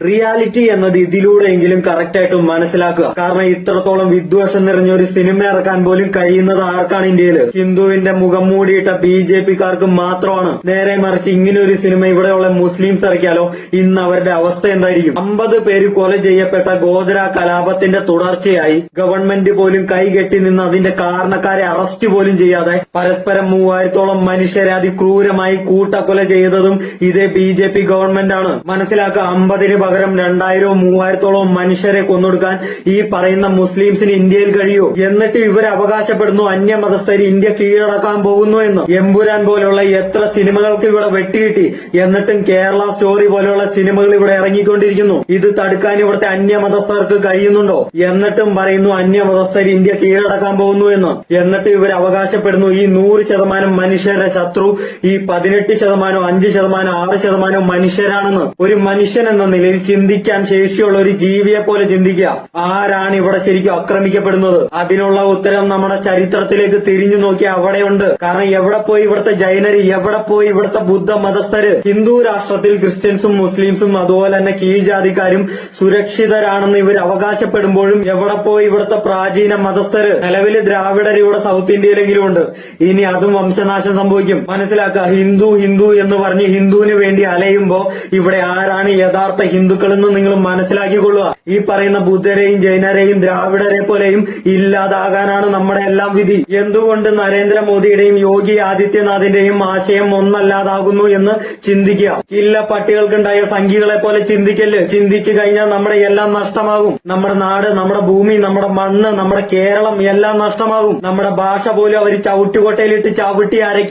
Reality എന്നത് ഇതിലൂടെയെങ്കിലും കറക്റ്റായിട്ട് മനസ്സിലാക്കുക. കാരണം ഇത്രത്തോളം വിദ്വേഷം നിറഞ്ഞ ഒരു സിനിമ ഇറക്കാൻ പോലും കഴിയുന്നത് ആർക്കാണ് ഇന്ത്യയില്? ഹിന്ദുവിന്റെ മുഖം മൂടിയിട്ട BJP-ക്കാർക്ക് മാത്രമാണ്. നേരെ മറിച്ച് ഇങ്ങനെ ഒരു സിനിമ ഇവിടെയുള്ള മുസ്ലിംസ് ഇറക്കിയാലോ ഇന്ന് അവരുടെ അവസ്ഥ എന്തായിരിക്കും? 50 പേര് കൊല ചെയ്യപ്പെട്ട ഗോദ്ര കലാപത്തിന്റെ തുടർച്ചയായി ഗവൺമെന്റ് പോലും കൈകെട്ടി നിന്ന് അതിന്റെ കാരണക്കാരെ അറസ്റ്റ് പോലും ചെയ്യാതെ പരസ്പരം 3000-ഓളം മനുഷ്യരെ അതിക്രൂരമായി കൂട്ടക്കൊല ചെയ്തതും ഇതേ BJP ഗവൺമെന്റാണ്. മനസ്സിലാക്കുക, 50-ന് പകരം 2000-ഓ 3000-ഓളം മനുഷ്യരെ കൊന്നൊടുക്കാൻ ഈ പറയുന്ന മുസ്ലിംസിന് ഇന്ത്യയിൽ കഴിയൂ. എന്നിട്ട് ഇവർ അവകാശപ്പെടുന്നു അന്യമതസ്ഥര് ഇന്ത്യ കീഴടക്കാൻ പോകുന്നു എന്ന്. എമ്പുരാൻ പോലുള്ള എത്ര സിനിമകൾക്ക് ഇവിടെ വെട്ടികിട്ടി. എന്നിട്ടും കേരള സ്റ്റോറി പോലെയുള്ള സിനിമകൾ ഇവിടെ ഇറങ്ങിക്കൊണ്ടിരിക്കുന്നു. ഇത് തടുക്കാൻ ഇവിടുത്തെ അന്യമതസ്ഥർക്ക് കഴിയുന്നുണ്ടോ? എന്നിട്ടും പറയുന്നു അന്യമതസ്ഥര് ഇന്ത്യ കീഴടക്കാൻ പോകുന്നു എന്ന്. എന്നിട്ട് ഇവർ അവകാശപ്പെടുന്നു ഈ 100% മനുഷ്യരുടെ ശത്രു ഈ 18%, 5%, 6% മനുഷ്യരാണെന്ന്. ഒരു മനുഷ്യൻ എന്ന നിലയിൽ ചിന്തിക്കാൻ ശേഷിയുള്ള ഒരു ജീവിയെ പോലെ ചിന്തിക്കുക. ആരാണ് ഇവിടെ ശരിക്കും ആക്രമിക്കപ്പെടുന്നത്? അതിനുള്ള ഉത്തരം നമ്മുടെ ചരിത്രത്തിലേക്ക് തിരിഞ്ഞു നോക്കിയാൽ അവിടെയുണ്ട്. കാരണം എവിടെ പോയി ഇവിടുത്തെ ജൈനര്, എവിടെ പോയി ഇവിടുത്തെ ബുദ്ധ മതസ്ഥര്? ഹിന്ദു രാഷ്ട്രത്തിൽ ക്രിസ്ത്യൻസും മുസ്ലിംസും അതുപോലെ തന്നെ കീഴ്ജാതിക്കാരും സുരക്ഷിതരാണെന്ന് ഇവർ അവകാശപ്പെടുമ്പോഴും എവിടെ പോയി ഇവിടുത്തെ പ്രാചീന മതസ്ഥര്? നിലവില് ദ്രാവിഡർ ഇവിടെ സൗത്ത് ഇന്ത്യയിലെങ്കിലും ഉണ്ട്. ഇനി അതും വംശനാശം സംഭവിക്കും. മനസ്സിലാക്കുക, ഹിന്ദു ഹിന്ദു എന്ന് പറഞ്ഞ് ഹിന്ദുവിന് വേണ്ടി അലയുമ്പോ ഇവിടെ ആരാണ് യഥാർത്ഥ ഹിന്ദുക്കളെന്ന് നിങ്ങൾ മനസ്സിലാക്കിക്കൊള്ളുക. ഈ പറയുന്ന ബുദ്ധരെയും ജൈനരെയും ദ്രാവിഡരെ പോലെയും ഇല്ലാതാകാനാണ് നമ്മുടെ എല്ലാം വിധി. എന്തുകൊണ്ട് നരേന്ദ്രമോദിയുടെയും യോഗി ആദിത്യനാഥിന്റെയും ആശയം ഒന്നല്ലാതാകുന്നു എന്ന് ചിന്തിക്കുക. ഇല്ല പട്ടികൾക്കുണ്ടായ സംഖ്യകളെ പോലെ ചിന്തിക്കല്. ചിന്തിച്ചു കഴിഞ്ഞാൽ നമ്മുടെ എല്ലാം നഷ്ടമാകും. നമ്മുടെ നാട്, നമ്മുടെ ഭൂമി, നമ്മുടെ മണ്ണ്, നമ്മുടെ കേരളം എല്ലാം നഷ്ടമാകും. നമ്മുടെ ഭാഷ പോലും അവർ ചവിട്ടുകൊട്ടയിലിട്ട് ചവിട്ടി അരയ്ക്കും.